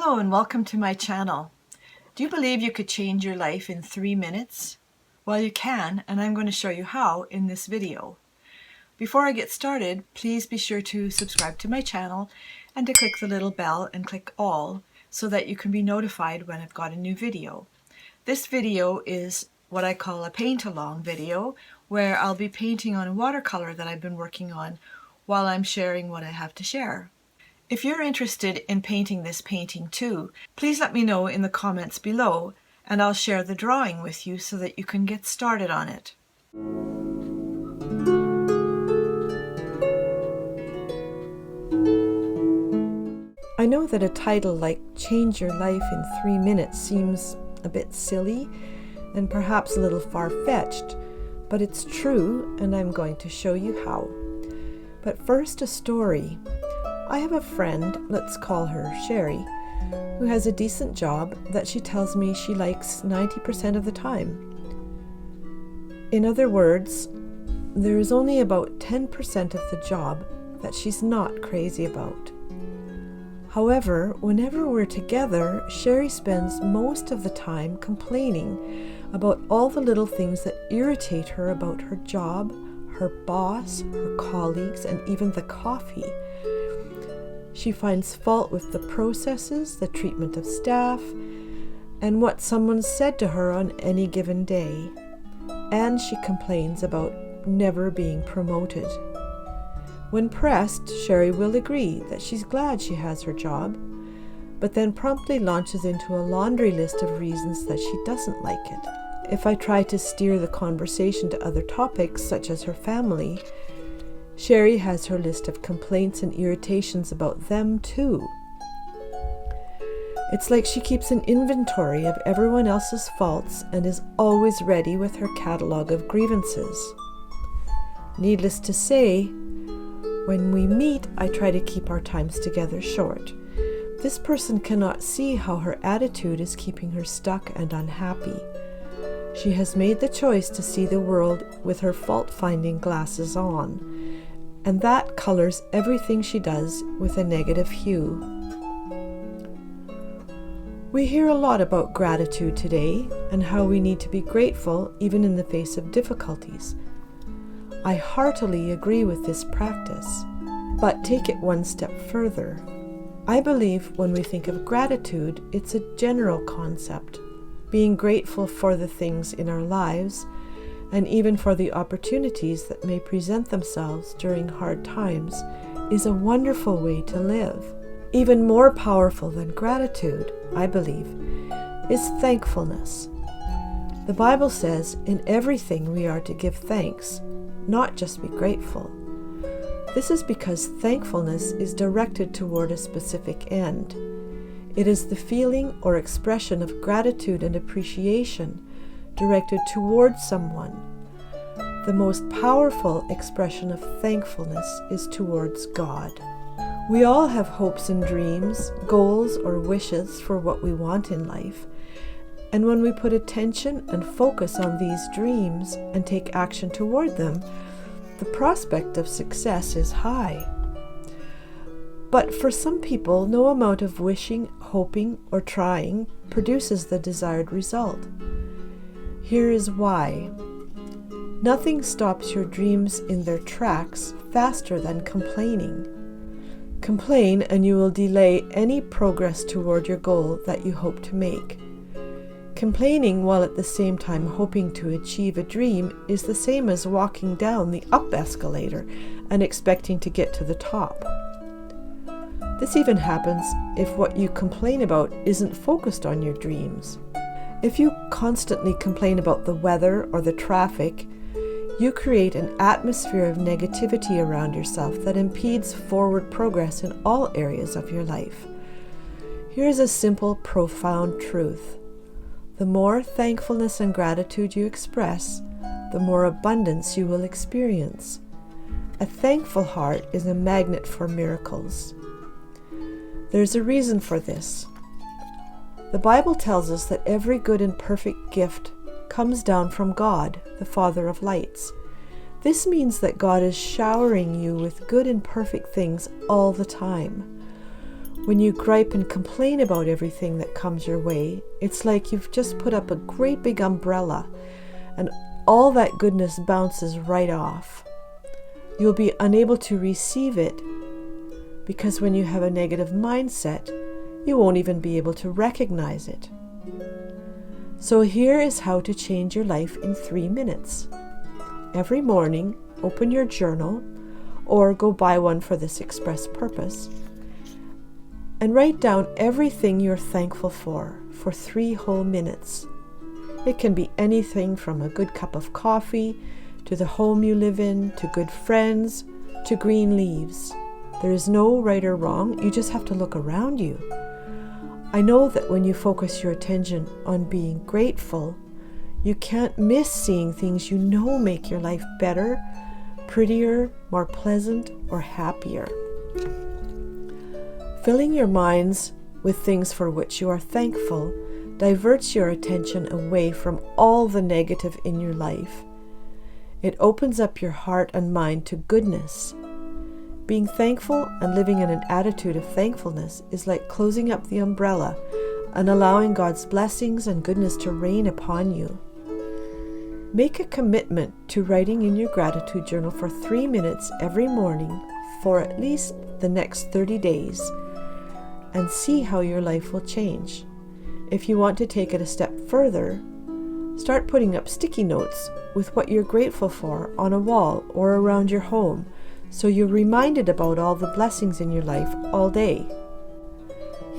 Hello and welcome to my channel. Do you believe you could change your life in 3 minutes? Well, you can, and I'm going to show you how in this video. Before I get started, please be sure to subscribe to my channel and to click the little bell and click all so that you can be notified when I've got a new video. This video is what I call a paint-along video, where I'll be painting on a watercolor that I've been working on while I'm sharing what I have to share. If you're interested in painting this painting too, please let me know in the comments below and I'll share the drawing with you so that you can get started on it. I know that a title like Change Your Life in 3 Minutes seems a bit silly and perhaps a little far-fetched, but it's true and I'm going to show you how. But first, a story. I have a friend, let's call her Sherry, who has a decent job that she tells me she likes 90% of the time. In other words, there is only about 10% of the job that she's not crazy about. However, whenever we're together, Sherry spends most of the time complaining about all the little things that irritate her about her job, her boss, her colleagues, and even the coffee. She finds fault with the processes, the treatment of staff, and what someone said to her on any given day. And she complains about never being promoted. When pressed, Sherry will agree that she's glad she has her job, but then promptly launches into a laundry list of reasons that she doesn't like it. If I try to steer the conversation to other topics, such as her family, Sherry has her list of complaints and irritations about them too. It's like she keeps an inventory of everyone else's faults and is always ready with her catalog of grievances. Needless to say, when we meet, I try to keep our times together short. This person cannot see how her attitude is keeping her stuck and unhappy. She has made the choice to see the world with her fault-finding glasses on, and that colors everything she does with a negative hue. We hear a lot about gratitude today and how we need to be grateful even in the face of difficulties. I heartily agree with this practice, but take it one step further. I believe when we think of gratitude, it's a general concept. Being grateful for the things in our lives and even for the opportunities that may present themselves during hard times is a wonderful way to live. Even more powerful than gratitude, I believe, is thankfulness. The Bible says in everything we are to give thanks, not just be grateful. This is because thankfulness is directed toward a specific end. It is the feeling or expression of gratitude and appreciation directed towards someone. The most powerful expression of thankfulness is towards God. We all have hopes and dreams, goals or wishes for what we want in life. And when we put attention and focus on these dreams and take action toward them, the prospect of success is high. But for some people, no amount of wishing, hoping, or trying produces the desired result. Here is why. Nothing stops your dreams in their tracks faster than complaining. Complain and you will delay any progress toward your goal that you hope to make. Complaining while at the same time hoping to achieve a dream is the same as walking down the up escalator and expecting to get to the top. This even happens if what you complain about isn't focused on your dreams. If you constantly complain about the weather or the traffic, you create an atmosphere of negativity around yourself that impedes forward progress in all areas of your life. Here's a simple, profound truth. The more thankfulness and gratitude you express, the more abundance you will experience. A thankful heart is a magnet for miracles. There's a reason for this. The Bible tells us that every good and perfect gift comes down from God, the Father of lights. This means that God is showering you with good and perfect things all the time. When you gripe and complain about everything that comes your way, it's like you've just put up a great big umbrella and all that goodness bounces right off. You'll be unable to receive it because when you have a negative mindset, you won't even be able to recognize it. So here is how to change your life in 3 minutes. Every morning, open your journal or go buy one for this express purpose and write down everything you're thankful for 3 whole minutes. It can be anything from a good cup of coffee, to the home you live in, to good friends, to green leaves. There is no right or wrong, you just have to look around you. I know that when you focus your attention on being grateful, you can't miss seeing things you know make your life better, prettier, more pleasant, or happier. Filling your minds with things for which you are thankful diverts your attention away from all the negative in your life. It opens up your heart and mind to goodness. Being thankful and living in an attitude of thankfulness is like closing up the umbrella and allowing God's blessings and goodness to rain upon you. Make a commitment to writing in your gratitude journal for 3 minutes every morning for at least the next 30 days and see how your life will change. If you want to take it a step further, start putting up sticky notes with what you're grateful for on a wall or around your home so you're reminded about all the blessings in your life all day.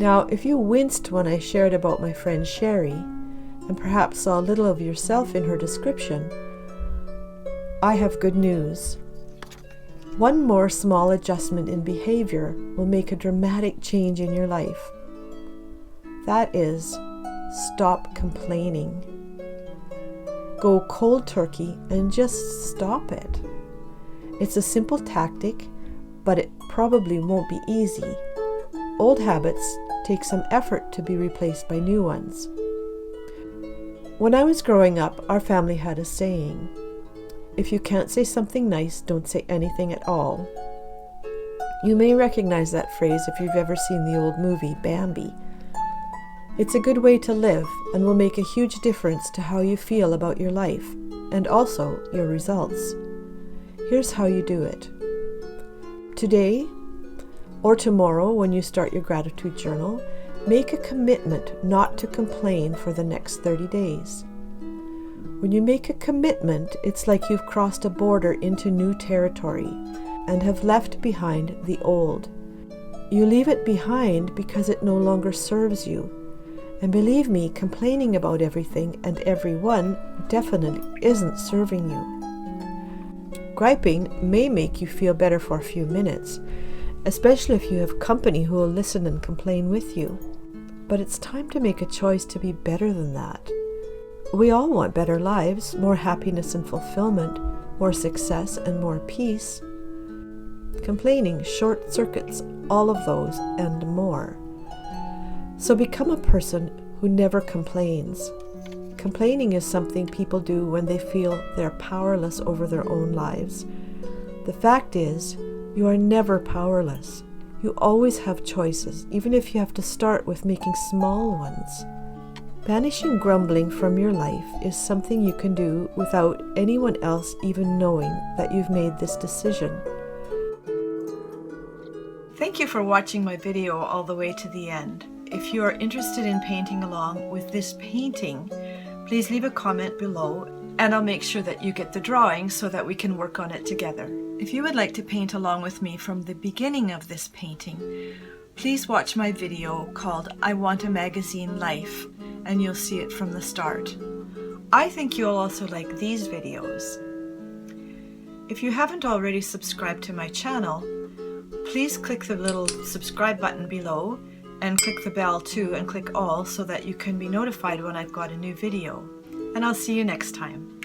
Now, if you winced when I shared about my friend Sherry and perhaps saw a little of yourself in her description, I have good news. One more small adjustment in behavior will make a dramatic change in your life. That is, stop complaining. Go cold turkey and just stop it. It's a simple tactic, but it probably won't be easy. Old habits take some effort to be replaced by new ones. When I was growing up, our family had a saying, "If you can't say something nice, don't say anything at all." You may recognize that phrase if you've ever seen the old movie Bambi. It's a good way to live and will make a huge difference to how you feel about your life and also your results. Here's how you do it. Today or tomorrow when you start your gratitude journal, make a commitment not to complain for the next 30 days. When you make a commitment, it's like you've crossed a border into new territory and have left behind the old. You leave it behind because it no longer serves you. And believe me, complaining about everything and everyone definitely isn't serving you. Griping may make you feel better for a few minutes, especially if you have company who will listen and complain with you. But it's time to make a choice to be better than that. We all want better lives, more happiness and fulfillment, more success and more peace. Complaining short circuits all of those and more. So become a person who never complains. Complaining is something people do when they feel they're powerless over their own lives. The fact is, you are never powerless. You always have choices, even if you have to start with making small ones. Banishing grumbling from your life is something you can do without anyone else even knowing that you've made this decision. Thank you for watching my video all the way to the end. If you are interested in painting along with this painting, please leave a comment below and I'll make sure that you get the drawing so that we can work on it together. If you would like to paint along with me from the beginning of this painting, please watch my video called I Want a Magazine Life and you'll see it from the start. I think you'll also like these videos. If you haven't already subscribed to my channel, please click the little subscribe button below and click the bell too and click all so that you can be notified when I've got a new video. And I'll see you next time.